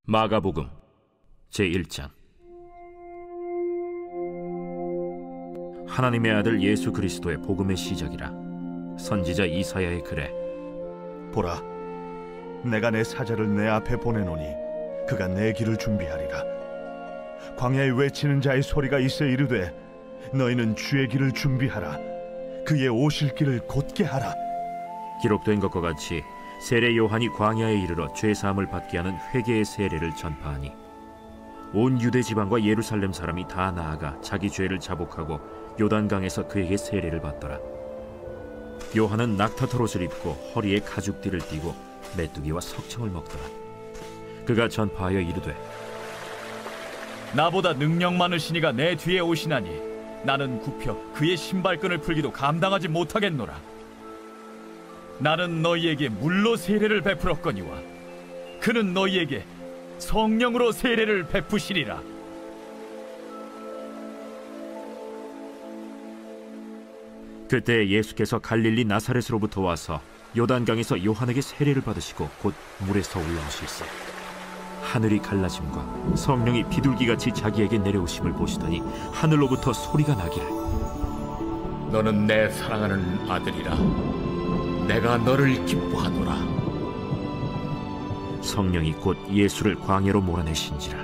마가복음 제1장. 하나님의 아들 예수 그리스도의 복음의 시작이라. 선지자 이사야의 글에 보라, 내가 내 사자를 내 앞에 보내노니 그가 내 길을 준비하리라. 광야에 외치는 자의 소리가 있어 이르되 너희는 주의 길을 준비하라. 그의 오실 길을 곧게 하라. 기록된 것과 같이 세례 요한이 광야에 이르러 죄사함을 받게 하는 회개의 세례를 전파하니 온 유대 지방과 예루살렘 사람이 다 나아가 자기 죄를 자복하고 요단강에서 그에게 세례를 받더라. 요한은 낙타털 옷을 입고 허리에 가죽띠를 띠고 메뚜기와 석청을 먹더라. 그가 전파하여 이르되 나보다 능력 많으신 이가 내 뒤에 오시나니 나는 굽혀 그의 신발끈을 풀기도 감당하지 못하겠노라. 나는 너희에게 물로 세례를 베풀었거니와 그는 너희에게 성령으로 세례를 베푸시리라. 그때 예수께서 갈릴리 나사렛으로부터 와서 요단강에서 요한에게 세례를 받으시고 곧 물에서 올라오실세. 하늘이 갈라짐과 성령이 비둘기같이 자기에게 내려오심을 보시더니 하늘로부터 소리가 나기를 너는 내 사랑하는 아들이라. 내가 너를 기뻐하노라. 성령이 곧 예수를 광야로 몰아내신지라.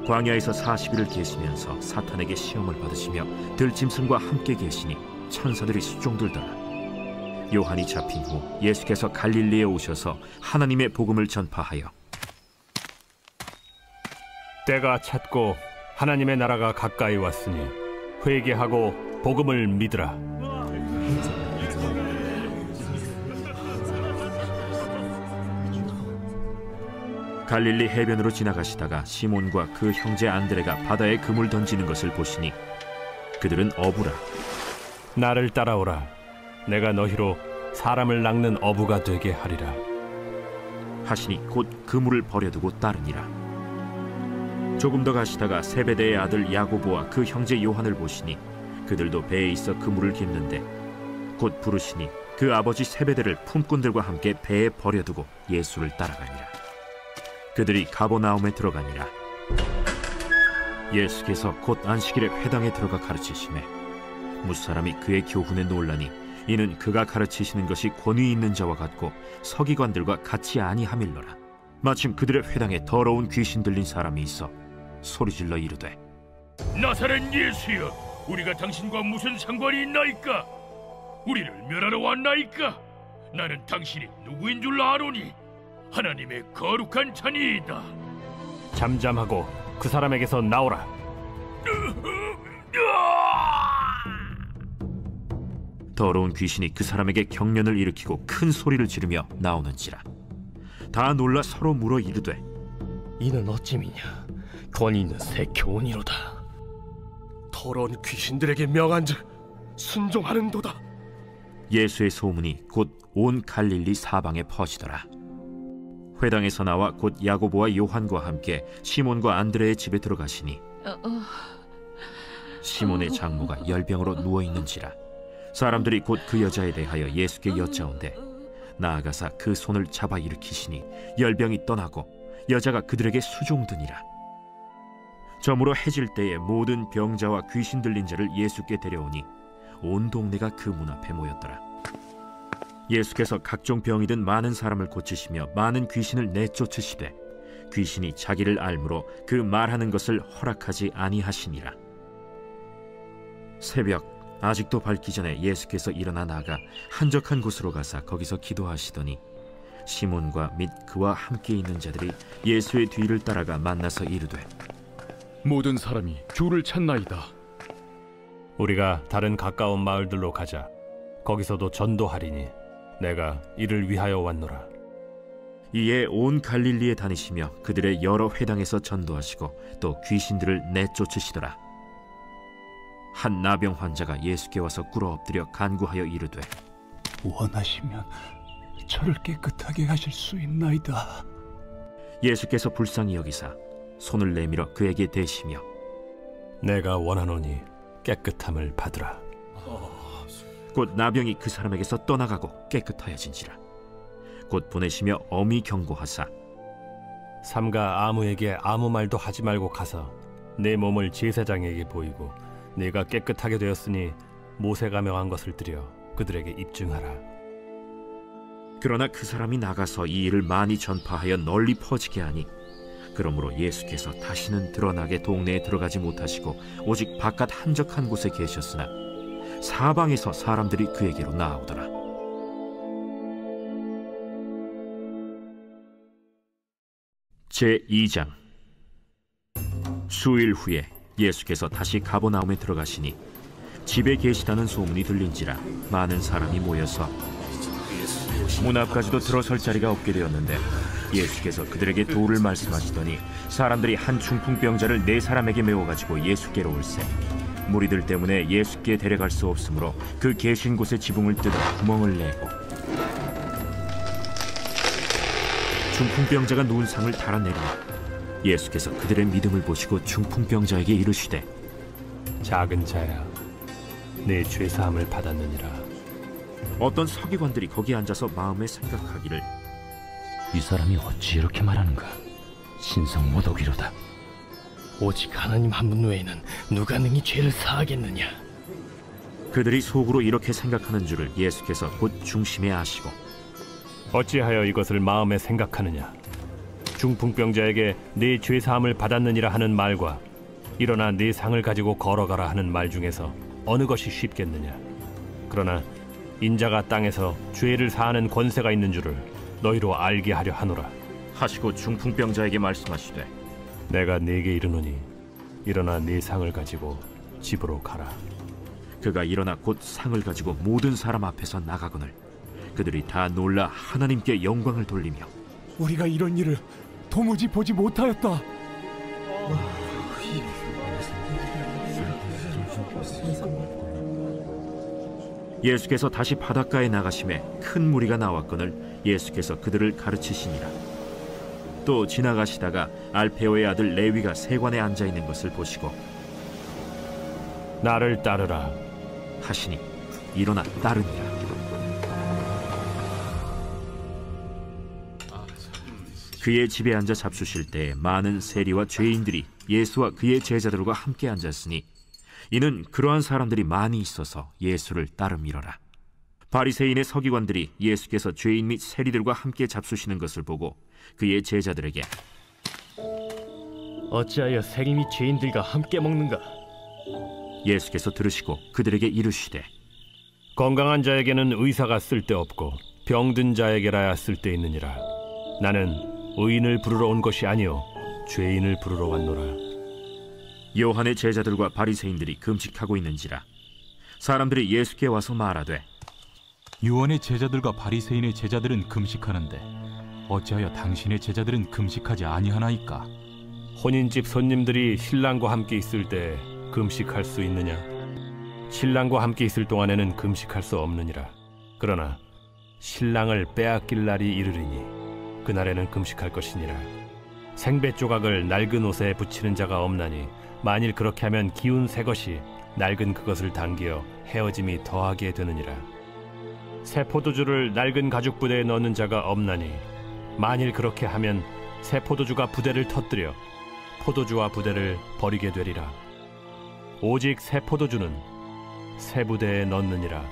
광야에서 40일을 계시면서 사탄에게 시험을 받으시며 들짐승과 함께 계시니 천사들이 수종들더라. 요한이 잡힌 후 예수께서 갈릴리에 오셔서 하나님의 복음을 전파하여 때가 찼고 하나님의 나라가 가까이 왔으니 회개하고 복음을 믿으라. 갈릴리 해변으로 지나가시다가 시몬과 그 형제 안드레가 바다에 그물 던지는 것을 보시니 그들은 어부라. 나를 따라오라. 내가 너희로 사람을 낚는 어부가 되게 하리라 하시니 곧 그물을 버려두고 따르니라. 조금 더 가시다가 세베대의 아들 야고보와 그 형제 요한을 보시니 그들도 배에 있어 그물을 깁는데 곧 부르시니 그 아버지 세베대를 품꾼들과 함께 배에 버려두고 예수를 따라가니라. 그들이 가버나움에 들어가니라. 예수께서 곧 안식일에 회당에 들어가 가르치시매 무사람이 그의 교훈에 놀라니 이는 그가 가르치시는 것이 권위 있는 자와 같고 서기관들과 같이 아니하밀러라. 마침 그들의 회당에 더러운 귀신 들린 사람이 있어 소리질러 이르되 나사렛 예수여, 우리가 당신과 무슨 상관이 있나이까? 우리를 멸하러 왔나이까? 나는 당신이 누구인 줄 아노니 하나님의 거룩한 자니이다. 잠잠하고 그 사람에게서 나오라. 더러운 귀신이 그 사람에게 경련을 일으키고 큰 소리를 지르며 나오는지라. 다 놀라 서로 물어 이르되 이는 어찌미냐? 권위 있는 새 교훈이로다. 더러운 귀신들에게 명한즉 순종하는도다. 예수의 소문이 곧 온 갈릴리 사방에 퍼지더라. 회당에서 나와 곧 야고보와 요한과 함께 시몬과 안드레의 집에 들어가시니 시몬의 장모가 열병으로 누워있는지라. 사람들이 곧 그 여자에 대하여 예수께 여짜온대 나아가사 그 손을 잡아 일으키시니 열병이 떠나고 여자가 그들에게 수종드니라. 저물어 해질 때에 모든 병자와 귀신 들린 자를 예수께 데려오니 온 동네가 그 문 앞에 모였더라. 예수께서 각종 병이 든 많은 사람을 고치시며 많은 귀신을 내쫓으시되 귀신이 자기를 알므로 그 말하는 것을 허락하지 아니하시니라. 새벽 아직도 밝기 전에 예수께서 일어나 나가 한적한 곳으로 가사 거기서 기도하시더니 시몬과 및 그와 함께 있는 자들이 예수의 뒤를 따라가 만나서 이르되 모든 사람이 주를 찾나이다. 우리가 다른 가까운 마을들로 가자. 거기서도 전도하리니 내가 이를 위하여 왔노라. 이에 온 갈릴리에 다니시며 그들의 여러 회당에서 전도하시고 또 귀신들을 내쫓으시더라. 한 나병 환자가 예수께 와서 꿇어 엎드려 간구하여 이르되 원하시면 저를 깨끗하게 하실 수 있나이다. 예수께서 불쌍히 여기사 손을 내밀어 그에게 대시며 내가 원하노니 깨끗함을 받으라. 곧 나병이 그 사람에게서 떠나가고 깨끗하여진지라. 곧 보내시며 엄히 경고하사 삼가 아무에게 아무 말도 하지 말고 가서 내 몸을 제사장에게 보이고 내가 깨끗하게 되었으니 모세가 명한 것을 드려 그들에게 입증하라. 그러나 그 사람이 나가서 이 일을 많이 전파하여 널리 퍼지게 하니 그러므로 예수께서 다시는 드러나게 동네에 들어가지 못하시고 오직 바깥 한적한 곳에 계셨으나 사방에서 사람들이 그에게로 나아오더라. 제2장. 수일 후에 예수께서 다시 가버나움에 들어가시니 집에 계시다는 소문이 들린지라 많은 사람이 모여서 문 앞까지도 들어설 자리가 없게 되었는데 예수께서 그들에게 도를 말씀하시더니 사람들이 한 중풍병자를 4사람에게 메워가지고 예수께로 올세 무리들 때문에 예수께 데려갈 수 없으므로 그 계신 곳에 지붕을 뜯어 구멍을 내고 중풍병자가 누운 상을 달아내리니 예수께서 그들의 믿음을 보시고 중풍병자에게 이르시되 작은 자야, 내 죄사함을 받았느니라. 어떤 서기관들이 거기 앉아서 마음에 생각하기를 이 사람이 어찌 이렇게 말하는가? 신성 모독이로다. 오직 하나님 한 분 외에는 누가 능히 죄를 사하겠느냐? 그들이 속으로 이렇게 생각하는 줄을 예수께서 곧 중심에 아시고 어찌하여 이것을 마음에 생각하느냐? 중풍병자에게 네 죄사함을 받았느니라 하는 말과 일어나 네 상을 가지고 걸어가라 하는 말 중에서 어느 것이 쉽겠느냐? 그러나 인자가 땅에서 죄를 사하는 권세가 있는 줄을 너희로 알게 하려 하노라 하시고 중풍병자에게 말씀하시되 내가 네게 이르노니 일어나 네 상을 가지고 집으로 가라. 그가 일어나 곧 상을 가지고 모든 사람 앞에서 나가거늘 그들이 다 놀라 하나님께 영광을 돌리며 우리가 이런 일을 도무지 보지 못하였다. 예수께서 다시 바닷가에 나가심에 큰 무리가 나왔거늘 예수께서 그들을 가르치시니라. 또 지나가시다가 알페오의 아들 레위가 세관에 앉아있는 것을 보시고 나를 따르라 하시니 일어나 따르니라. 그의 집에 앉아 잡수실 때 많은 세리와 죄인들이 예수와 그의 제자들과 함께 앉았으니 이는 그러한 사람들이 많이 있어서 예수를 따름이러라. 바리새인의 서기관들이 예수께서 죄인 및 세리들과 함께 잡수시는 것을 보고 그의 제자들에게 어찌하여 세리 및 죄인들과 함께 먹는가? 예수께서 들으시고 그들에게 이르시되 건강한 자에게는 의사가 쓸데없고 병든 자에게라야 쓸데있느니라. 나는 의인을 부르러 온 것이 아니요 죄인을 부르러 왔노라. 요한의 제자들과 바리새인들이 금식하고 있는지라 사람들이 예수께 와서 말하되 요한의 제자들과 바리새인의 제자들은 금식하는데 어찌하여 당신의 제자들은 금식하지 아니하나이까? 혼인집 손님들이 신랑과 함께 있을 때 금식할 수 있느냐? 신랑과 함께 있을 동안에는 금식할 수 없느니라. 그러나 신랑을 빼앗길 날이 이르리니 그날에는 금식할 것이니라. 생배 조각을 낡은 옷에 붙이는 자가 없나니 만일 그렇게 하면 기운 새 것이 낡은 그것을 당기어 헤어짐이 더하게 되느니라. 새 포도주를 낡은 가죽 부대에 넣는 자가 없나니 만일 그렇게 하면 새 포도주가 부대를 터뜨려 포도주와 부대를 버리게 되리라. 오직 새 포도주는 새 부대에 넣느니라.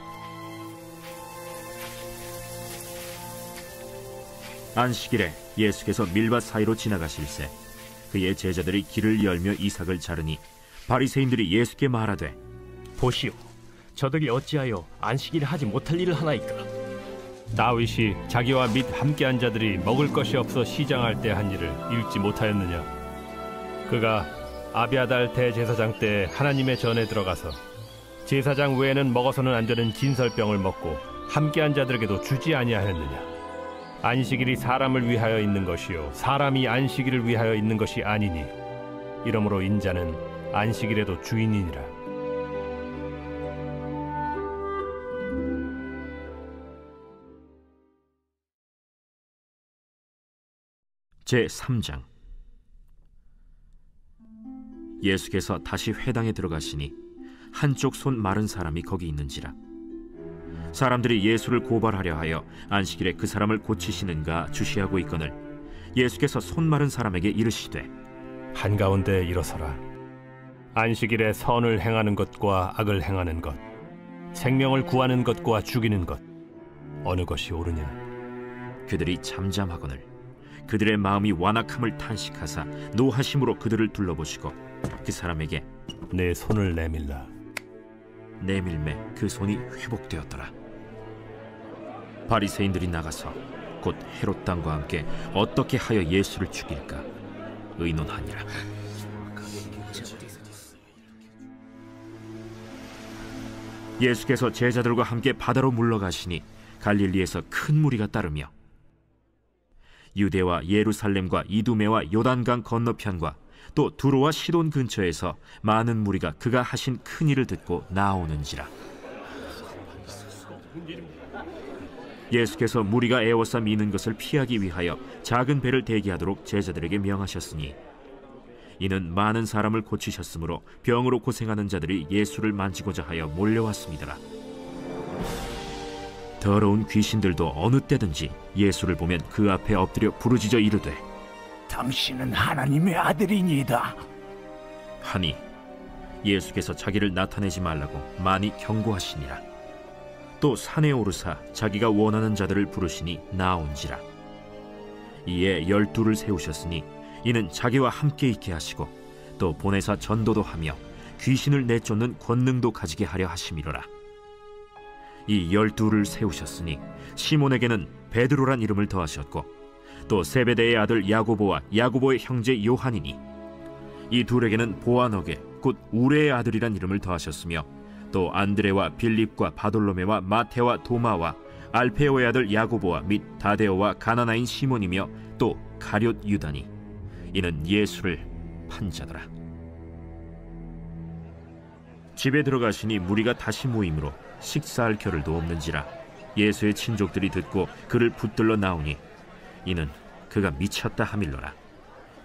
안식일에 예수께서 밀밭 사이로 지나가실새 그의 제자들이 길을 열며 이삭을 자르니 바리새인들이 예수께 말하되 보시오, 저들이 어찌하여 안식일에 하지 못할 일을 하나이까? 다윗이 자기와 및 함께한 자들이 먹을 것이 없어 시장할 때 한 일을 읽지 못하였느냐? 그가 아비아달 대제사장 때 하나님의 전에 들어가서 제사장 외에는 먹어서는 안 되는 진설병을 먹고 함께한 자들에게도 주지 아니하였느냐? 안식일이 사람을 위하여 있는 것이요 사람이 안식일을 위하여 있는 것이 아니니 이러므로 인자는 안식일에도 주인이니라. 제3장. 예수께서 다시 회당에 들어가시니 한쪽 손 마른 사람이 거기 있는지라. 사람들이 예수를 고발하려 하여 안식일에 그 사람을 고치시는가 주시하고 있거늘 예수께서 손 마른 사람에게 이르시되 한가운데 일어서라. 안식일에 선을 행하는 것과 악을 행하는 것, 생명을 구하는 것과 죽이는 것, 어느 것이 옳으냐? 그들이 잠잠하거늘 그들의 마음이 완악함을 탄식하사 노하심으로 그들을 둘러보시고 그 사람에게 내 손을 내밀라. 내밀매 그 손이 회복되었더라. 바리새인들이 나가서 곧 헤롯 당과 함께 어떻게 하여 예수를 죽일까 의논하니라. 예수께서 제자들과 함께 바다로 물러가시니 갈릴리에서 큰 무리가 따르며 유대와 예루살렘과 이두메와 요단강 건너편과 또 두로와 시돈 근처에서 많은 무리가 그가 하신 큰 일을 듣고 나오는지라. 예수께서 무리가 애워싸 미는 것을 피하기 위하여 작은 배를 대기하도록 제자들에게 명하셨으니 이는 많은 사람을 고치셨으므로 병으로 고생하는 자들이 예수를 만지고자 하여 몰려왔습니다. 더러운 귀신들도 어느 때든지 예수를 보면 그 앞에 엎드려 부르짖어 이르되 당신은 하나님의 아들이니이다 하니 예수께서 자기를 나타내지 말라고 많이 경고하시니라. 또 산에 오르사 자기가 원하는 자들을 부르시니 나온지라. 이에 12를 세우셨으니 이는 자기와 함께 있게 하시고 또 보내사 전도도 하며 귀신을 내쫓는 권능도 가지게 하려 하심이로라. 이 12를 세우셨으니 시몬에게는 베드로란 이름을 더하셨고 또 세베대의 아들 야고보와 야고보의 형제 요한이니 이 둘에게는 보아너게 곧 우레의 아들이란 이름을 더하셨으며 또 안드레와 빌립과 바돌로메와 마테와 도마와 알페오의 아들 야고보와 및 다데오와 가나나인 시몬이며 또 가룟 유다니 이는 예수를 판 자더라. 집에 들어가시니 무리가 다시 모이므로 식사할 겨를도 없는지라. 예수의 친족들이 듣고 그를 붙들러 나오니 이는 그가 미쳤다 하밀러라.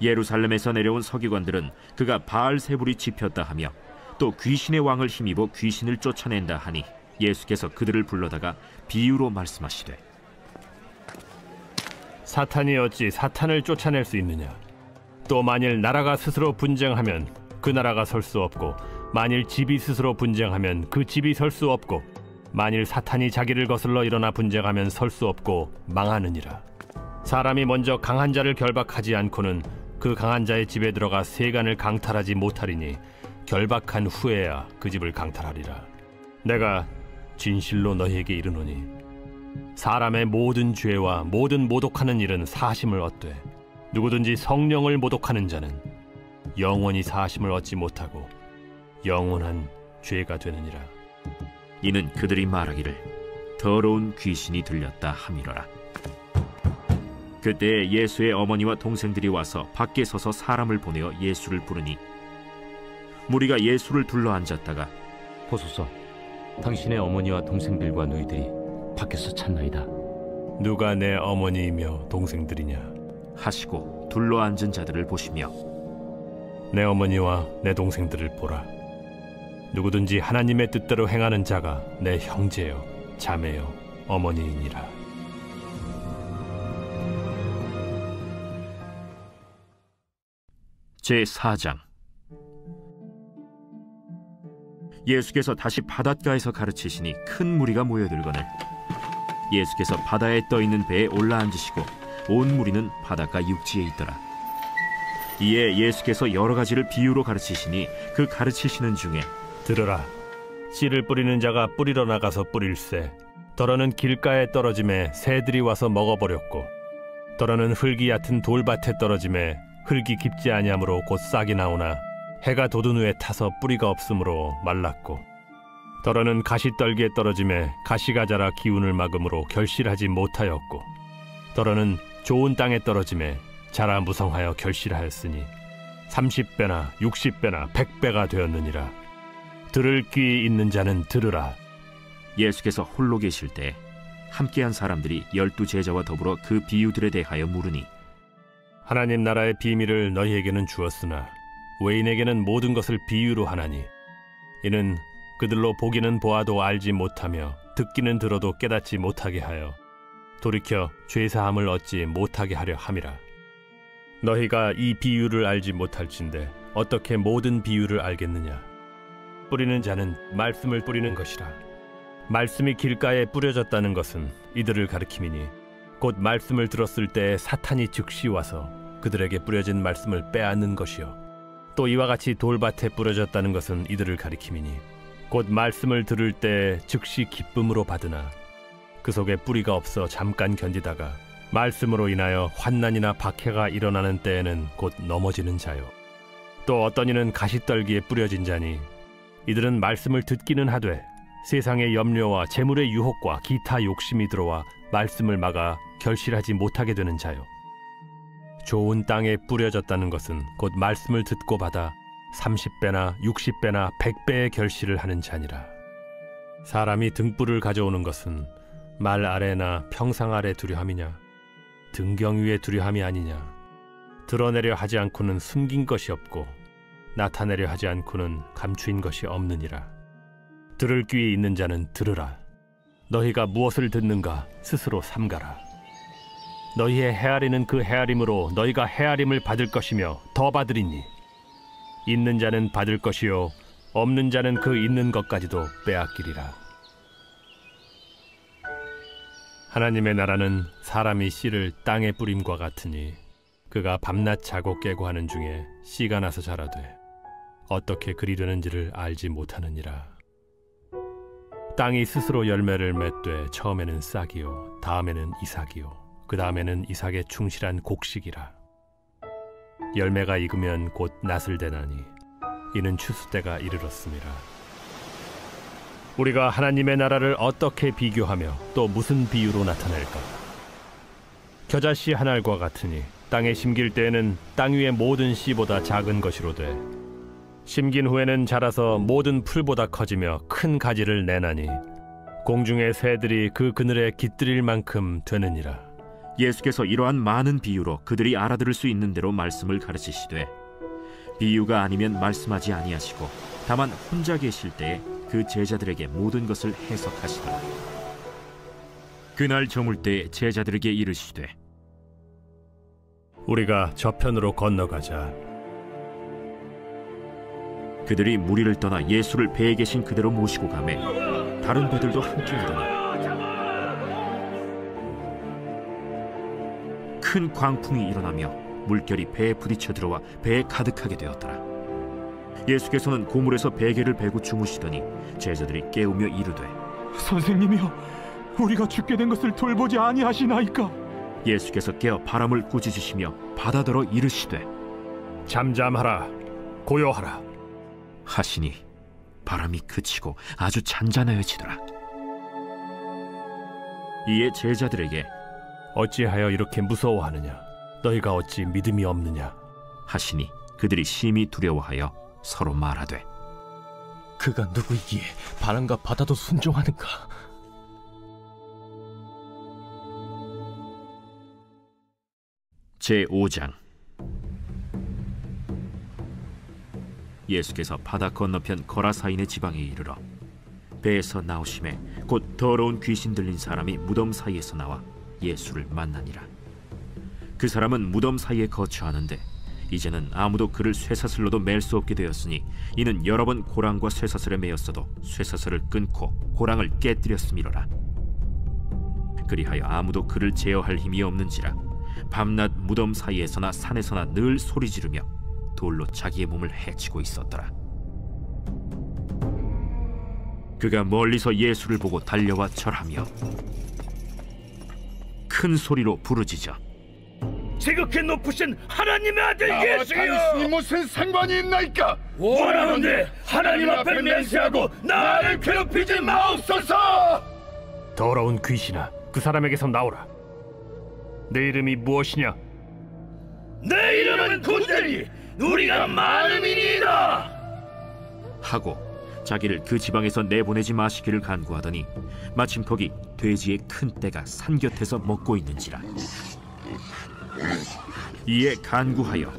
예루살렘에서 내려온 서기관들은 그가 바알세불이 집혔다 하며 또 귀신의 왕을 힘입어 귀신을 쫓아낸다 하니 예수께서 그들을 불러다가 비유로 말씀하시되 사탄이 어찌 사탄을 쫓아낼 수 있느냐? 또 만일 나라가 스스로 분쟁하면 그 나라가 설 수 없고 만일 집이 스스로 분쟁하면 그 집이 설 수 없고 만일 사탄이 자기를 거슬러 일어나 분쟁하면 설 수 없고 망하느니라. 사람이 먼저 강한 자를 결박하지 않고는 그 강한 자의 집에 들어가 세간을 강탈하지 못하리니 결박한 후에야 그 집을 강탈하리라. 내가 진실로 너희에게 이르노니 사람의 모든 죄와 모든 모독하는 일은 사하심을 얻되 누구든지 성령을 모독하는 자는 영원히 사하심을 얻지 못하고 영원한 죄가 되느니라. 이는 그들이 말하기를 더러운 귀신이 들렸다 함이로라. 그때 예수의 어머니와 동생들이 와서 밖에 서서 사람을 보내어 예수를 부르니 무리가 예수를 둘러 앉았다가 보소서, 당신의 어머니와 동생들과 너희들이 밖에서 찾나이다. 누가 내 어머니이며 동생들이냐 하시고 둘러 앉은 자들을 보시며 내 어머니와 내 동생들을 보라. 누구든지 하나님의 뜻대로 행하는 자가 내 형제요 자매요 어머니이니라. 제4장. 예수께서 다시 바닷가에서 가르치시니 큰 무리가 모여들거늘 예수께서 바다에 떠있는 배에 올라앉으시고 온 무리는 바닷가 육지에 있더라. 이에 예수께서 여러 가지를 비유로 가르치시니 그 가르치시는 중에 들으라. 씨를 뿌리는 자가 뿌리러 나가서 뿌릴새 더러는 길가에 떨어짐에 새들이 와서 먹어버렸고 더러는 흙이 얕은 돌밭에 떨어짐에 흙이 깊지 아니하므로 곧 싹이 나오나 해가 돋은 후에 타서 뿌리가 없으므로 말랐고 더러는 가시떨기에 떨어짐에 가시가 자라 기운을 막음으로 결실하지 못하였고 더러는 좋은 땅에 떨어짐에 자라 무성하여 결실하였으니 30배나 60배나 100배가 되었느니라. 들을 귀 있는 자는 들으라. 예수께서 홀로 계실 때 함께한 사람들이 12제자와 더불어 그 비유들에 대하여 물으니 하나님 나라의 비밀을 너희에게는 주었으나 외인에게는 모든 것을 비유로 하나니 이는 그들로 보기는 보아도 알지 못하며 듣기는 들어도 깨닫지 못하게 하여 돌이켜 죄사함을 얻지 못하게 하려 함이라. 너희가 이 비유를 알지 못할진대 어떻게 모든 비유를 알겠느냐? 뿌리는 자는 말씀을 뿌리는 것이라. 말씀이 길가에 뿌려졌다는 것은 이들을 가리킴이니 곧 말씀을 들었을 때 사탄이 즉시 와서 그들에게 뿌려진 말씀을 빼앗는 것이요. 또 이와 같이 돌밭에 뿌려졌다는 것은 이들을 가리킴이니 곧 말씀을 들을 때 즉시 기쁨으로 받으나 그 속에 뿌리가 없어 잠깐 견디다가 말씀으로 인하여 환난이나 박해가 일어나는 때에는 곧 넘어지는 자요. 또 어떤 이는 가시떨기에 뿌려진 자니 이들은 말씀을 듣기는 하되 세상의 염려와 재물의 유혹과 기타 욕심이 들어와 말씀을 막아 결실하지 못하게 되는 자요. 좋은 땅에 뿌려졌다는 것은 곧 말씀을 듣고 받아 30배나 60배나 100배의 결실을 하는 자니라. 사람이 등불을 가져오는 것은 말 아래나 평상 아래 두려함이냐 등경 위에 두려함이 아니냐. 드러내려 하지 않고는 숨긴 것이 없고 나타내려 하지 않고는 감추인 것이 없느니라. 들을 귀에 있는 자는 들으라. 너희가 무엇을 듣는가 스스로 삼가라. 너희의 헤아리는 그 헤아림으로 너희가 헤아림을 받을 것이며 더 받으리니 있는 자는 받을 것이요 없는 자는 그 있는 것까지도 빼앗기리라. 하나님의 나라는 사람이 씨를 땅에 뿌림과 같으니 그가 밤낮 자고 깨고 하는 중에 씨가 나서 자라되 어떻게 그리 되는지를 알지 못하느니라. 땅이 스스로 열매를 맺되 처음에는 싹이요 다음에는 이삭이요 그 다음에는 이삭의 충실한 곡식이라. 열매가 익으면 곧 낫을 대나니 이는 추수 때가 이르렀음이라. 우리가 하나님의 나라를 어떻게 비교하며 또 무슨 비유로 나타낼까? 겨자씨 한 알과 같으니 땅에 심길 때에는 땅 위의 모든 씨보다 작은 것이로되 심긴 후에는 자라서 모든 풀보다 커지며 큰 가지를 내나니 공중의 새들이 그 그늘에 깃들일 만큼 되느니라. 예수께서 이러한 많은 비유로 그들이 알아들을 수 있는 대로 말씀을 가르치시되 비유가 아니면 말씀하지 아니하시고 다만 혼자 계실 때에 그 제자들에게 모든 것을 해석하시더라. 그날 저물 때에 제자들에게 이르시되 우리가 저편으로 건너가자. 그들이 무리를 떠나 예수를 배에 계신 그대로 모시고 가매 다른 배들도 함께 오더니 큰 광풍이 일어나며 물결이 배에 부딪혀 들어와 배에 가득하게 되었더라. 예수께서는 고물에서 베개를 베고 주무시더니 제자들이 깨우며 이르되 선생님이여 우리가 죽게 된 것을 돌보지 아니하시나이까. 예수께서 깨어 바람을 꾸짖으시며 바다더러 이르시되 잠잠하라 고요하라 하시니 바람이 그치고 아주 잔잔하여지더라. 이에 제자들에게 어찌하여 이렇게 무서워하느냐 너희가 어찌 믿음이 없느냐 하시니 그들이 심히 두려워하여 서로 말하되 그가 누구이기에 바람과 바다도 순종하는가? 제5장 예수께서 바다 건너편 거라사인의 지방에 이르러 배에서 나오심에 곧 더러운 귀신 들린 사람이 무덤 사이에서 나와 예수를 만나니라. 그 사람은 무덤 사이에 거처하는데 이제는 아무도 그를 쇠사슬로도 맬 수 없게 되었으니 이는 여러 번 고랑과 쇠사슬에 매였어도 쇠사슬을 끊고 고랑을 깨뜨렸음이로라. 그리하여 아무도 그를 제어할 힘이 없는지라 밤낮 무덤 사이에서나 산에서나 늘 소리 지르며 돌로 자기의 몸을 해치고 있었더라. 그가 멀리서 예수를 보고 달려와 절하며 큰 소리로 부르짖어 지극히 높으신 하나님의 아들 예수여, 당신이 무슨 상관이 있나이까? 원하건대 하나님 앞에 맹세하고 나를 괴롭히지 마옵소서. 더러운 귀신아 그 사람에게서 나오라. 내 이름이 무엇이냐? 내 이름은 군대니 우리가 많음이니이다 하고 자기를 그 지방에서 내보내지 마시기를 간구하더니 마침 거기 돼지의 큰 떼가 산 곁에서 먹고 있는지라. 이에 간구하여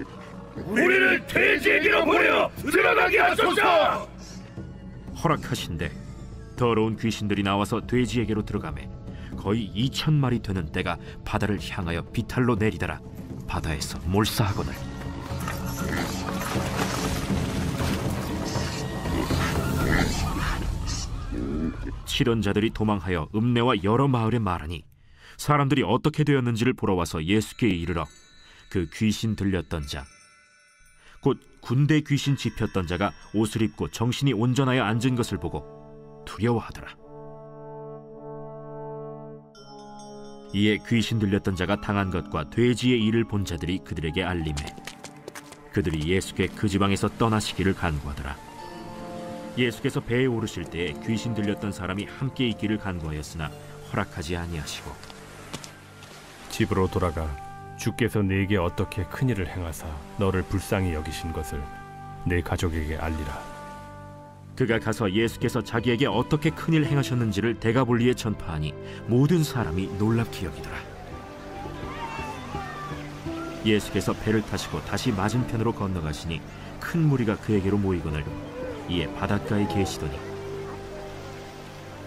우리를 돼지에게로 보내어 들어가게 하소서. 허락하신대 더러운 귀신들이 나와서 돼지에게로 들어가매 거의 2,000마리 되는 떼가 바다를 향하여 비탈로 내리더라. 바다에서 몰사하거늘 칠언자들이 도망하여 읍내와 여러 마을에 말하니 사람들이 어떻게 되었는지를 보러 와서 예수께 이르러 그 귀신 들렸던 자 곧 군대 귀신 집혔던 자가 옷을 입고 정신이 온전하여 앉은 것을 보고 두려워하더라. 이에 귀신 들렸던 자가 당한 것과 돼지의 일을 본 자들이 그들에게 알림해 그들이 예수께 그 지방에서 떠나시기를 간구하더라. 예수께서 배에 오르실 때에 귀신 들렸던 사람이 함께 있기를 간구하였으나 허락하지 아니하시고 집으로 돌아가 주께서 네게 어떻게 큰일을 행하사 너를 불쌍히 여기신 것을 네 가족에게 알리라. 그가 가서 예수께서 자기에게 어떻게 큰일 행하셨는지를 데가볼리에 전파하니 모든 사람이 놀랍게 여기더라. 예수께서 배를 타시고 다시 맞은편으로 건너가시니 큰 무리가 그에게로 모이거늘 이에 바닷가에 계시더니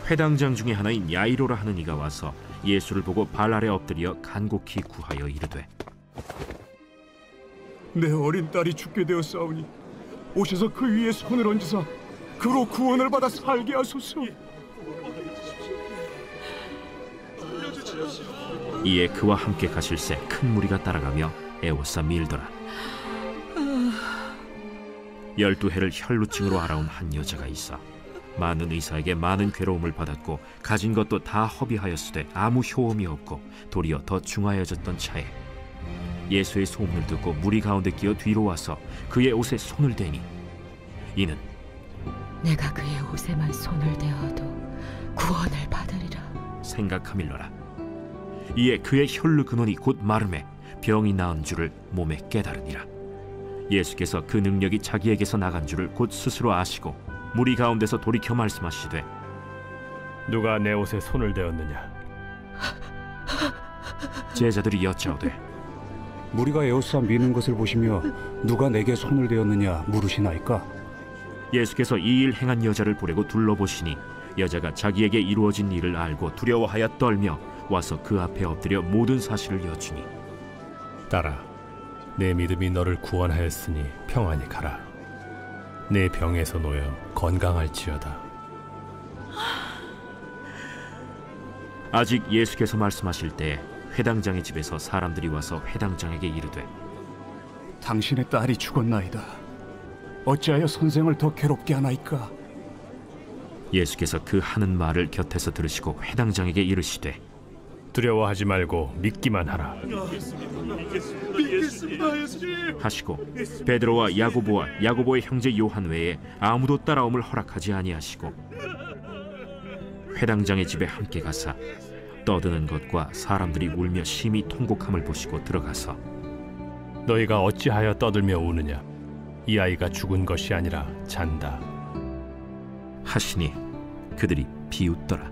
회당장 중에 하나인 야이로라 하는 이가 와서 예수를 보고 발 아래 엎드려 간곡히 구하여 이르되 내 어린 딸이 죽게 되었사오니 오셔서 그 위에 손을 얹으사 그로 구원을 받아 살게 하소서. 이에 그와 함께 가실새 큰 무리가 따라가며 애워싸 밀더라. 12해를 혈루증으로 앓아온 한 여자가 있어 많은 의사에게 많은 괴로움을 받았고 가진 것도 다 허비하였으되 아무 효험이 없고 도리어 더 중하여졌던 차에 예수의 소문을 듣고 무리 가운데 끼어 뒤로 와서 그의 옷에 손을 대니 이는 내가 그의 옷에만 손을 대어도 구원을 받으리라 생각하밀러라. 이에 그의 혈루 근원이 곧 마름에 병이 나은 줄을 몸에 깨달으니라. 예수께서 그 능력이 자기에게서 나간 줄을 곧 스스로 아시고 무리 가운데서 돌이켜 말씀하시되 누가 내 옷에 손을 대었느냐? 제자들이 여짜오되 무리가 에워싸 미는 것을 보시며 누가 내게 손을 대었느냐 물으시나이까? 예수께서 이 일 행한 여자를 보려고 둘러보시니 여자가 자기에게 이루어진 일을 알고 두려워하여 떨며 와서 그 앞에 엎드려 모든 사실을 여쭈니 딸아, 내 믿음이 너를 구원하였으니 평안히 가라. 내 병에서 놓여 건강할지어다. 아직 예수께서 말씀하실 때에 회당장의 집에서 사람들이 와서 회당장에게 이르되 당신의 딸이 죽었나이다. 어찌하여 선생을 더 괴롭게 하나이까? 예수께서 그 하는 말을 곁에서 들으시고 회당장에게 이르시되 두려워하지 말고 믿기만 하라. 하시고 베드로와 야고보와 야고보의 형제 요한 외에 아무도 따라옴을 허락하지 아니하시고 회당장의 집에 함께 가사 떠드는 것과 사람들이 울며 심히 통곡함을 보시고 들어가서 너희가 어찌하여 떠들며 우느냐? 이 아이가 죽은 것이 아니라 잔다 하시니 그들이 비웃더라.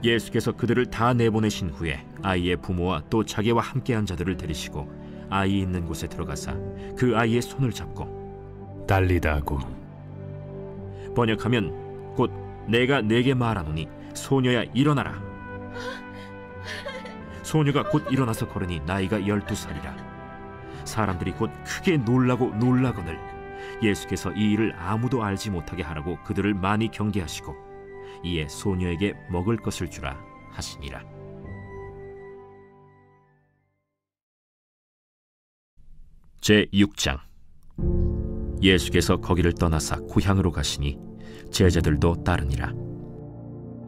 예수께서 그들을 다 내보내신 후에 아이의 부모와 또 자기와 함께한 자들을 데리시고 아이 있는 곳에 들어가사 그 아이의 손을 잡고 달리다고 번역하면 곧 내가 네게 말하노니 소녀야 일어나라. 소녀가 곧 일어나서 걸으니 나이가 12살이라. 사람들이 곧 크게 놀라거늘 예수께서 이 일을 아무도 알지 못하게 하라고 그들을 많이 경계하시고 이에 소녀에게 먹을 것을 주라 하시니라. 제6장. 예수께서 거기를 떠나사 고향으로 가시니 제자들도 따르니라.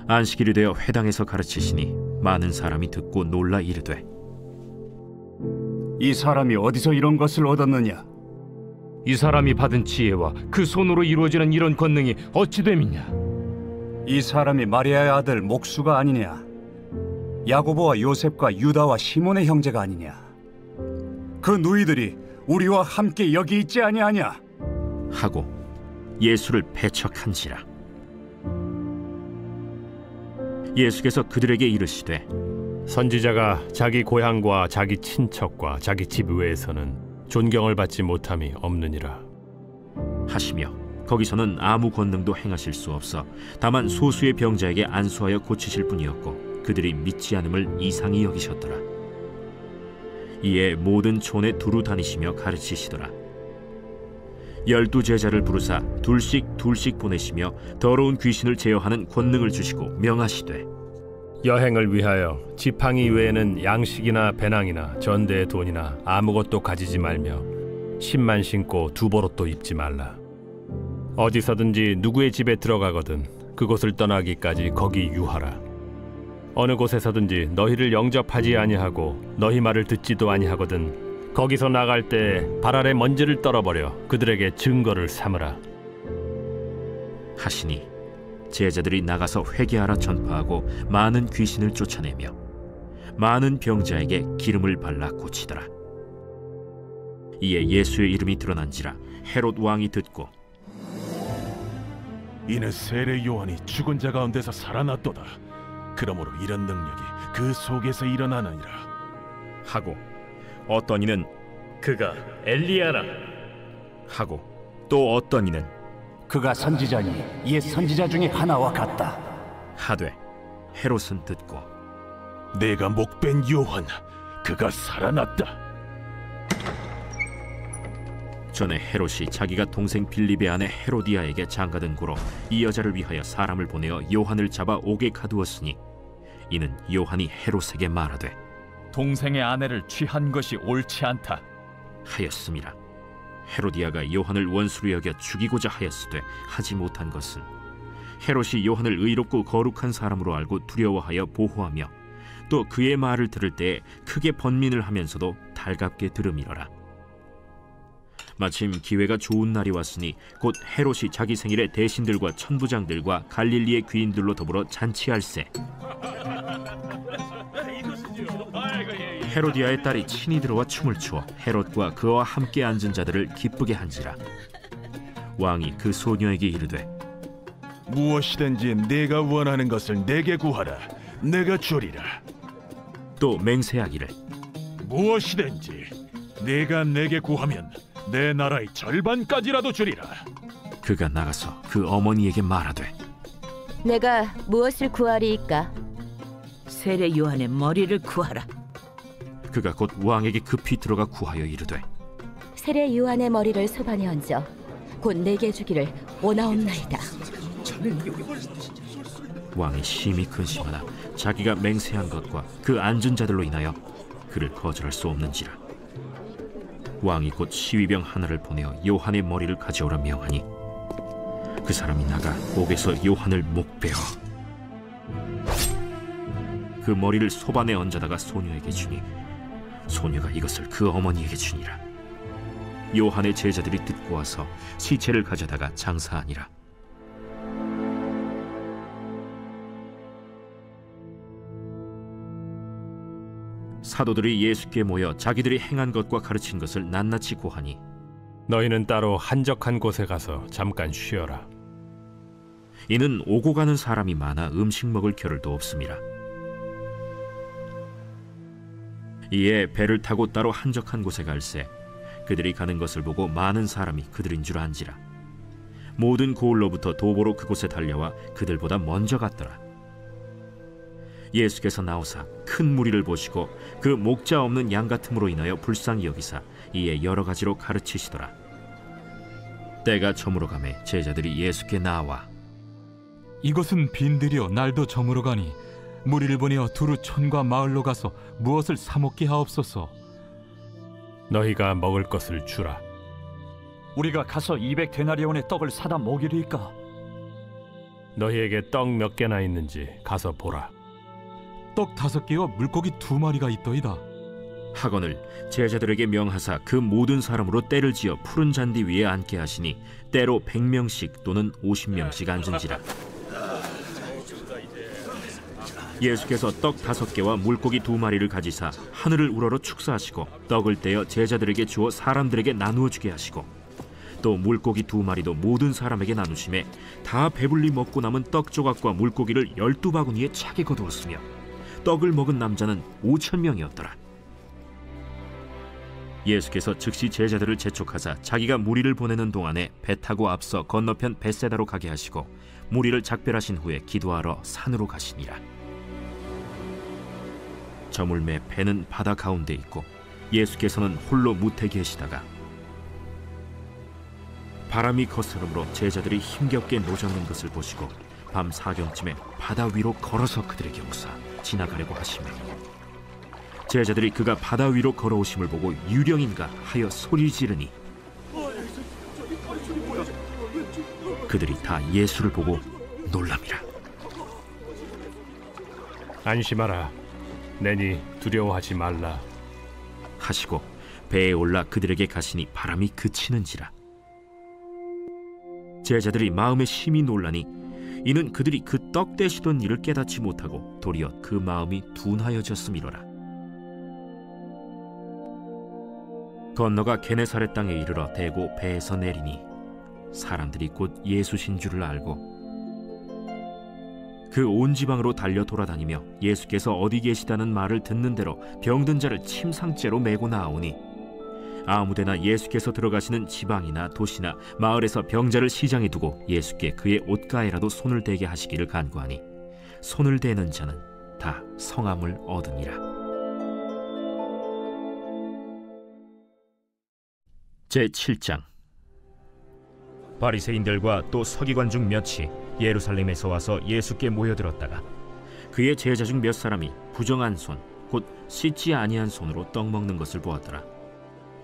안식일이 되어 회당에서 가르치시니 많은 사람이 듣고 놀라 이르되 이 사람이 어디서 이런 것을 얻었느냐? 이 사람이 받은 지혜와 그 손으로 이루어지는 이런 권능이 어찌 됨이냐? 이 사람이 마리아의 아들 목수가 아니냐? 야고보와 요셉과 유다와 시몬의 형제가 아니냐? 그 누이들이 우리와 함께 여기 있지 아니하냐? 하고 예수를 배척한지라. 예수께서 그들에게 이르시되 선지자가 자기 고향과 자기 친척과 자기 집 외에서는 존경을 받지 못함이 없느니라 하시며 거기서는 아무 권능도 행하실 수 없어 다만 소수의 병자에게 안수하여 고치실 뿐이었고 그들이 믿지 않음을 이상히 여기셨더라. 이에 모든 촌에 두루 다니시며 가르치시더라. 12 제자를 부르사 둘씩 보내시며 더러운 귀신을 제어하는 권능을 주시고 명하시되, 여행을 위하여 지팡이 외에는 양식이나 배낭이나 전대의 돈이나 아무것도 가지지 말며 신만 신고 두보롯도 입지 말라. 어디서든지 누구의 집에 들어가거든 그곳을 떠나기까지 거기 유하라. 어느 곳에서든지 너희를 영접하지 아니하고 너희 말을 듣지도 아니하거든 거기서 나갈 때 발 아래 먼지를 떨어버려 그들에게 증거를 삼으라 하시니 제자들이 나가서 회개하라 전파하고 많은 귀신을 쫓아내며 많은 병자에게 기름을 발라 고치더라. 이에 예수의 이름이 드러난지라 헤롯 왕이 듣고, 이는 세례 요한이 죽은 자 가운데서 살아났도다. 그러므로 이런 능력이 그 속에서 일어나느니라 하고, 어떤 이는 그가 엘리야라 하고, 또 어떤 이는 그가 선지자니 옛 선지자 중에 하나와 같다 하되, 헤롯은 듣고, 내가 목벤 요한 그가 살아났다. 전에 헤롯이 자기가 동생 빌립의 아내 헤로디아에게 장가든 고로 이 여자를 위하여 사람을 보내어 요한을 잡아 옥에 가두었으니, 이는 요한이 헤롯에게 말하되 동생의 아내를 취한 것이 옳지 않다 하였음이라. 헤로디아가 요한을 원수로 여겨 죽이고자 하였으되 하지 못한 것은, 헤롯이 요한을 의롭고 거룩한 사람으로 알고 두려워하여 보호하며 또 그의 말을 들을 때에 크게 번민을 하면서도 달갑게 들음이러라. 마침 기회가 좋은 날이 왔으니 곧 헤롯이 자기 생일에 대신들과 천부장들과 갈릴리의 귀인들로 더불어 잔치할세. 헤로디아의 딸이 친히 들어와 춤을 추어 헤롯과 그와 함께 앉은 자들을 기쁘게 한지라. 왕이 그 소녀에게 이르되, 무엇이든지 네가 원하는 것을 내게 구하라. 내가 주리라. 또 맹세하기를, 무엇이든지 네가 내게 구하면 내 나라의 절반까지라도 주리라. 그가 나가서 그 어머니에게 말하되, 내가 무엇을 구하리이까? 세례 요한의 머리를 구하라. 그가 곧 왕에게 급히 들어가 구하여 이르되, 세례 요한의 머리를 소반에 얹어 곧 내게 주기를 원하옵나이다. 왕이 심히 근심하나 자기가 맹세한 것과 그 앉은 자들로 인하여 그를 거절할 수 없는지라. 왕이 곧 시위병 하나를 보내어 요한의 머리를 가져오라 명하니, 그 사람이 나가 옥에서 요한을 목베어 그 머리를 소반에 얹어다가 소녀에게 주니, 소녀가 이것을 그 어머니에게 주니라. 요한의 제자들이 듣고 와서 시체를 가져다가 장사하니라. 사도들이 예수께 모여 자기들이 행한 것과 가르친 것을 낱낱이 고하니, 너희는 따로 한적한 곳에 가서 잠깐 쉬어라. 이는 오고 가는 사람이 많아 음식 먹을 겨를도 없음이라. 이에 배를 타고 따로 한적한 곳에 갈새 그들이 가는 것을 보고 많은 사람이 그들인 줄 안지라. 모든 고을로부터 도보로 그곳에 달려와 그들보다 먼저 갔더라. 예수께서 나오사 큰 무리를 보시고 그 목자 없는 양 같음으로 인하여 불쌍히 여기사 이에 여러 가지로 가르치시더라. 때가 저물어 가매 제자들이 예수께 나와, 이것은 빈들이여 날도 저물어 가니 무리를 보내어 두루 촌과 마을로 가서 무엇을 사 먹게 하옵소서. 너희가 먹을 것을 주라. 우리가 가서 200데나리온의 떡을 사다 먹이리까? 너희에게 떡 몇 개나 있는지 가서 보라. 떡 5개와 물고기 2마리가 있더이다 하거늘 제자들에게 명하사 그 모든 사람으로 떼를 지어 푸른 잔디 위에 앉게 하시니 때로 100명씩 또는 50명씩 앉은지라. 예수께서 떡 5개와 물고기 2마리를 가지사 하늘을 우러러 축사하시고 떡을 떼어 제자들에게 주어 사람들에게 나누어 주게 하시고, 또 물고기 2마리도 모든 사람에게 나누심에 다 배불리 먹고 남은 떡 조각과 물고기를 12바구니에 차게 거두었으며 떡을 먹은 남자는 5,000명이었더라. 예수께서 즉시 제자들을 재촉하사 자기가 무리를 보내는 동안에 배 타고 앞서 건너편 벳세다로 가게 하시고 무리를 작별하신 후에 기도하러 산으로 가시니라. 저물매 배는 바다 가운데 있고 예수께서는 홀로 무태 계시다가 바람이 거스름으로 제자들이 힘겹게 노젓는 것을 보시고 밤 사경쯤에 바다 위로 걸어서 그들에게 오사 지나가려고 하시며 제자들이 그가 바다 위로 걸어오심을 보고 유령인가 하여 소리 지르니 그들이 다 예수를 보고 놀랍니다. 안심하라. 내니 두려워하지 말라 하시고 배에 올라 그들에게 가시니 바람이 그치는지라. 제자들이 마음에 심히 놀라니 이는 그들이 그 떡 떼시던 일을 깨닫지 못하고 도리어 그 마음이 둔하여졌음이로라. 건너가 게네사렛 땅에 이르러 대고 배에서 내리니 사람들이 곧 예수신 줄을 알고 그 온 지방으로 달려 돌아다니며 예수께서 어디 계시다는 말을 듣는 대로 병든 자를 침상째로 메고 나오니 아무데나 예수께서 들어가시는 지방이나 도시나 마을에서 병자를 시장에 두고 예수께 그의 옷가에라도 손을 대게 하시기를 간구하니 손을 대는 자는 다 성함을 얻으니라. 제7장. 바리새인들과 또 서기관 중 몇이 예루살렘에서 와서 예수께 모여들었다가 그의 제자 중 몇 사람이 부정한 손, 곧 씻지 아니한 손으로 떡 먹는 것을 보았더라.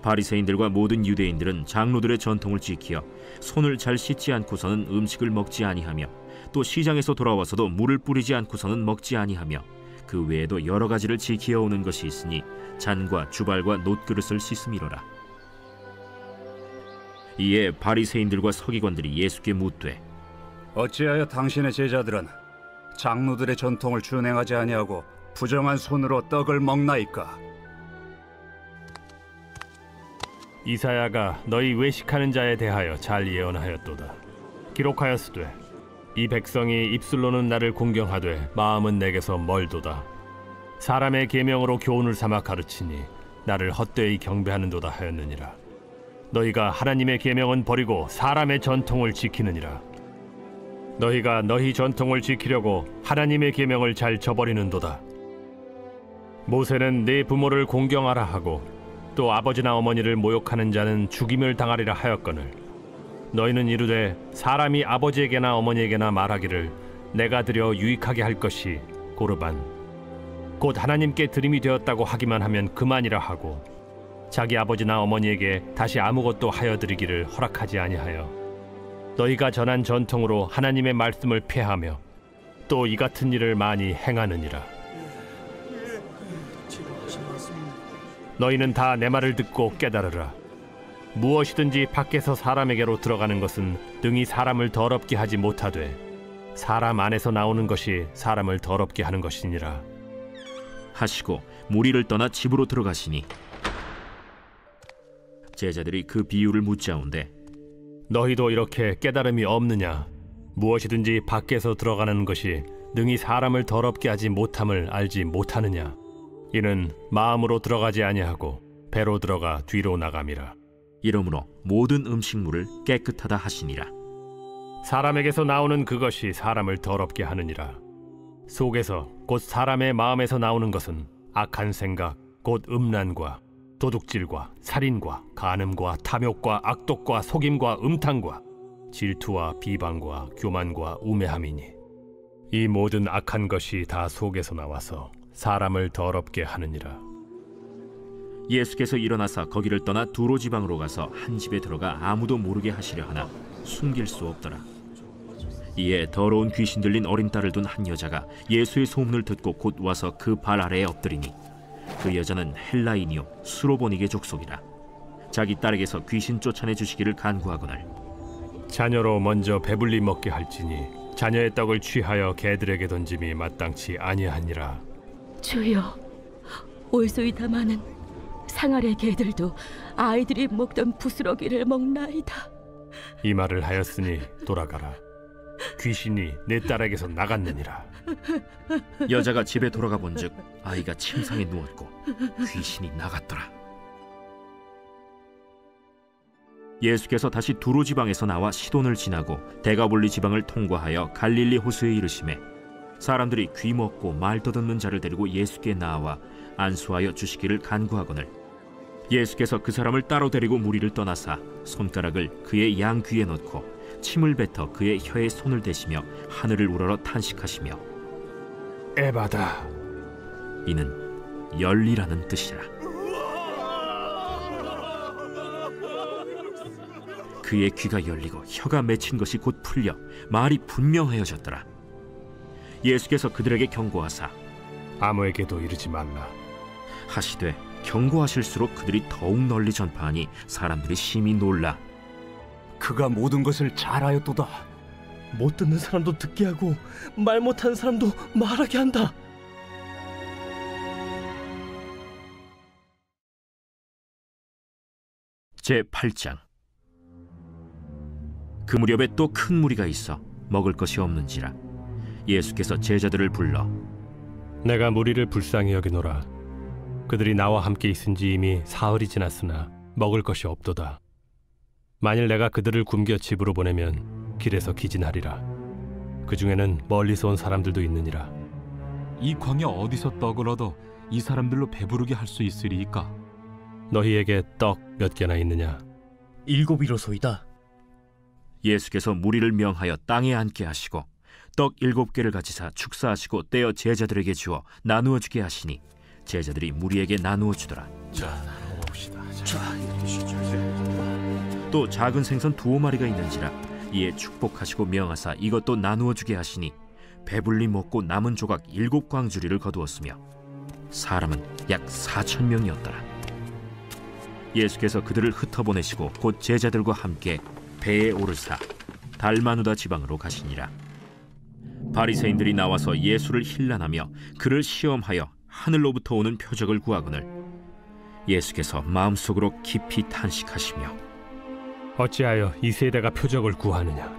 바리새인들과 모든 유대인들은 장로들의 전통을 지키어 손을 잘 씻지 않고서는 음식을 먹지 아니하며 또 시장에서 돌아와서도 물을 뿌리지 않고서는 먹지 아니하며 그 외에도 여러 가지를 지키어 오는 것이 있으니 잔과 주발과 놋그릇을 씻음이로라. 이에 바리새인들과 서기관들이 예수께 묻되 어찌하여 당신의 제자들은 장로들의 전통을 준행하지 아니하고 부정한 손으로 떡을 먹나이까? 이사야가 너희 외식하는 자에 대하여 잘 예언하였도다. 기록하였으되 이 백성이 입술로는 나를 공경하되 마음은 내게서 멀도다. 사람의 계명으로 교훈을 삼아 가르치니 나를 헛되이 경배하는도다 하였느니라. 너희가 하나님의 계명은 버리고 사람의 전통을 지키느니라. 너희가 너희 전통을 지키려고 하나님의 계명을 잘 저버리는도다. 모세는 네 부모를 공경하라 하고 또 아버지나 어머니를 모욕하는 자는 죽임을 당하리라 하였거늘 너희는 이르되 사람이 아버지에게나 어머니에게나 말하기를 내가 드려 유익하게 할 것이 고르반 곧 하나님께 드림이 되었다고 하기만 하면 그만이라 하고 자기 아버지나 어머니에게 다시 아무것도 하여 드리기를 허락하지 아니하여 너희가 전한 전통으로 하나님의 말씀을 폐하며 또 이 같은 일을 많이 행하느니라. 너희는 다 내 말을 듣고 깨달으라. 무엇이든지 밖에서 사람에게로 들어가는 것은 능히 사람을 더럽게 하지 못하되 사람 안에서 나오는 것이 사람을 더럽게 하는 것이니라. 하시고 무리를 떠나 집으로 들어가시니 제자들이 그 비유를 묻자온데 너희도 이렇게 깨달음이 없느냐? 무엇이든지 밖에서 들어가는 것이 능히 사람을 더럽게 하지 못함을 알지 못하느냐? 이는 마음으로 들어가지 아니하고 배로 들어가 뒤로 나감이라. 이러므로 모든 음식물을 깨끗하다 하시니라. 사람에게서 나오는 그것이 사람을 더럽게 하느니라. 속에서 곧 사람의 마음에서 나오는 것은 악한 생각 곧 음란과 도둑질과 살인과 간음과 탐욕과 악독과 속임과 음탕과 질투와 비방과 교만과 우매함이니 이 모든 악한 것이 다 속에서 나와서 사람을 더럽게 하느니라. 예수께서 일어나사 거기를 떠나 두로 지방으로 가서 한 집에 들어가 아무도 모르게 하시려 하나 숨길 수 없더라. 이에 더러운 귀신 들린 어린 딸을 둔 한 여자가 예수의 소문을 듣고 곧 와서 그 발 아래에 엎드리니 그 여자는 헬라인이요 수로보니게 족속이라. 자기 딸에게서 귀신 쫓아내 주시기를 간구하거늘 자녀로 먼저 배불리 먹게 할지니 자녀의 떡을 취하여 개들에게 던짐이 마땅치 아니하니라. 주여, 올소이다 마는 상아래 개들도 아이들이 먹던 부스러기를 먹나이다. 이 말을 하였으니 돌아가라. 귀신이 내 딸에게서 나갔느니라. 여자가 집에 돌아가 본즉 아이가 침상에 누웠고 귀신이 나갔더라. 예수께서 다시 두로 지방에서 나와 시돈을 지나고 데가볼리 지방을 통과하여 갈릴리 호수에 이르시매 사람들이 귀 먹고 말 떠듣는 자를 데리고 예수께 나와 안수하여 주시기를 간구하거늘 예수께서 그 사람을 따로 데리고 무리를 떠나사 손가락을 그의 양 귀에 넣고 침을 뱉어 그의 혀에 손을 대시며 하늘을 우러러 탄식하시며 에바다, 이는 열리라는 뜻이라. 그의 귀가 열리고 혀가 맺힌 것이 곧 풀려 말이 분명하여졌더라. 예수께서 그들에게 경고하사 아무에게도 이르지 말라 하시되 경고하실수록 그들이 더욱 널리 전파하니 사람들이 심히 놀라 그가 모든 것을 잘하였도다. 못 듣는 사람도 듣게 하고 말 못하는 사람도 말하게 한다. 제8장. 그 무렵에 또 큰 무리가 있어 먹을 것이 없는지라 예수께서 제자들을 불러 내가 무리를 불쌍히 여기노라. 그들이 나와 함께 있은지 이미 사흘이 지났으나 먹을 것이 없도다. 만일 내가 그들을 굶겨 집으로 보내면 길에서 기진하리라. 그 중에는 멀리서 온 사람들도 있느니라. 이 광야 어디서 떡을 얻어 이 사람들로 배부르게 할 수 있으리이까? 너희에게 떡 몇 개나 있느냐? 7이로소이다. 예수께서 무리를 명하여 땅에 앉게 하시고 떡 7개를 가지사 축사하시고 떼어 제자들에게 주어 나누어 주게 하시니 제자들이 무리에게 나누어 주더라. 자, 나눠봅시다. 또 작은 생선 2마리가 있는지라 이에 축복하시고 명하사 이것도 나누어 주게 하시니 배불리 먹고 남은 조각 7광주리를 거두었으며 사람은 약 4,000명이었더라. 예수께서 그들을 흩어보내시고 곧 제자들과 함께 배에 오르사 달마누다 지방으로 가시니라. 바리새인들이 나와서 예수를 힐난하며 그를 시험하여 하늘로부터 오는 표적을 구하거늘 예수께서 마음속으로 깊이 탄식하시며 어찌하여 이 세대가 표적을 구하느냐?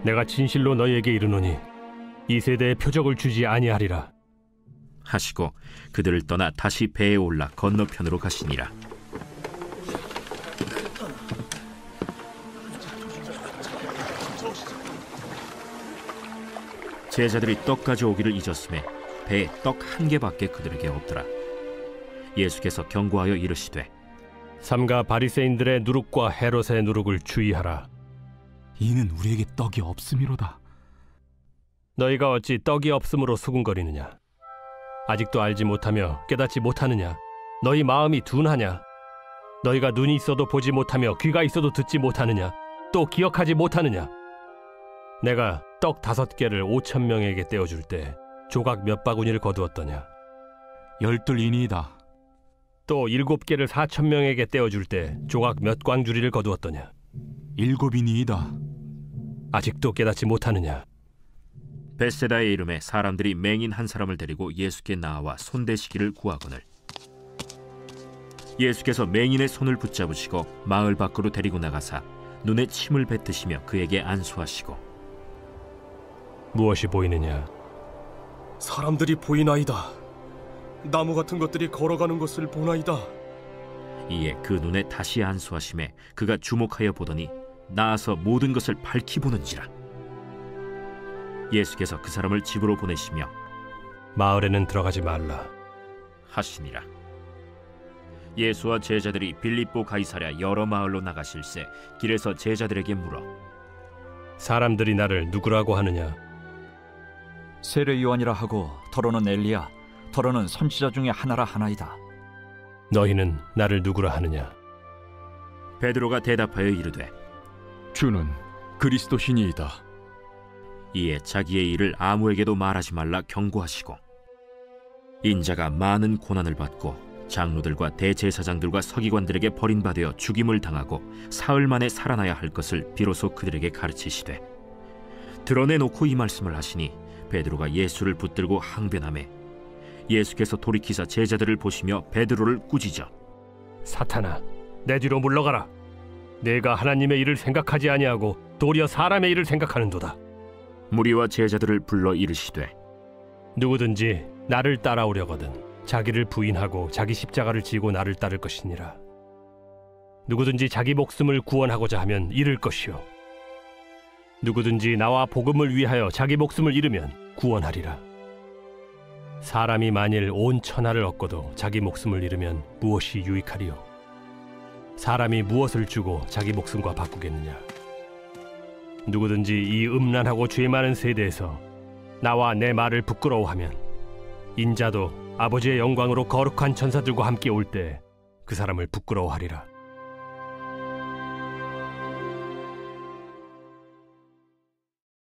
내가 진실로 너희에게 이르노니 이 세대에 표적을 주지 아니하리라 하시고 그들을 떠나 다시 배에 올라 건너편으로 가시니라. 제자들이 떡 가져오기를 잊었음에 배에 떡 1개밖에 그들에게 없더라. 예수께서 경고하여 이르시되 삼가 바리새인들의 누룩과 헤롯의 누룩을 주의하라. 이는 우리에게 떡이 없음이로다. 너희가 어찌 떡이 없음으로 수군거리느냐? 아직도 알지 못하며 깨닫지 못하느냐? 너희 마음이 둔하냐? 너희가 눈이 있어도 보지 못하며 귀가 있어도 듣지 못하느냐? 또 기억하지 못하느냐? 내가 떡 5개를 5,000명에게 떼어줄 때 조각 몇 바구니를 거두었더냐? 12이니이다. 또 7개를 4,000명에게 떼어줄 때 조각 몇 광주리를 거두었더냐? 7이니이다. 아직도 깨닫지 못하느냐? 벳세다의 이름에 사람들이 맹인 한 사람을 데리고 예수께 나와 손대시기를 구하거늘 예수께서 맹인의 손을 붙잡으시고 마을 밖으로 데리고 나가사 눈에 침을 뱉으시며 그에게 안수하시고 무엇이 보이느냐? 사람들이 보이나이다. 나무 같은 것들이 걸어가는 것을 보나이다. 이에 그 눈에 다시 안수하심에 그가 주목하여 보더니 나아서 모든 것을 밝히 보는지라. 예수께서 그 사람을 집으로 보내시며 마을에는 들어가지 말라 하시니라. 예수와 제자들이 빌립보 가이사랴 여러 마을로 나가실새 길에서 제자들에게 물어 사람들이 나를 누구라고 하느냐? 세례 요한이라 하고 더러는 엘리야, 더러는 선지자 중에 하나라 하나이다. 너희는 나를 누구라 하느냐? 베드로가 대답하여 이르되 주는 그리스도시니이다. 이에 자기의 일을 아무에게도 말하지 말라 경고하시고 인자가 많은 고난을 받고 장로들과 대제사장들과 서기관들에게 버림받아 죽임을 당하고 사흘 만에 살아나야 할 것을 비로소 그들에게 가르치시되 드러내놓고 이 말씀을 하시니 베드로가 예수를 붙들고 항변하매 예수께서 돌이키사 제자들을 보시며 베드로를 꾸짖어 사탄아, 내 뒤로 물러가라. 내가 하나님의 일을 생각하지 아니하고 도리어 사람의 일을 생각하는도다. 무리와 제자들을 불러 이르시되 누구든지 나를 따라오려거든 자기를 부인하고 자기 십자가를 지고 나를 따를 것이니라. 누구든지 자기 목숨을 구원하고자 하면 잃을 것이요 누구든지 나와 복음을 위하여 자기 목숨을 잃으면 구원하리라. 사람이 만일 온 천하를 얻고도 자기 목숨을 잃으면 무엇이 유익하리요? 사람이 무엇을 주고 자기 목숨과 바꾸겠느냐? 누구든지 이 음란하고 죄 많은 세대에서 나와 내 말을 부끄러워하면 인자도 아버지의 영광으로 거룩한 천사들과 함께 올 때 그 사람을 부끄러워하리라.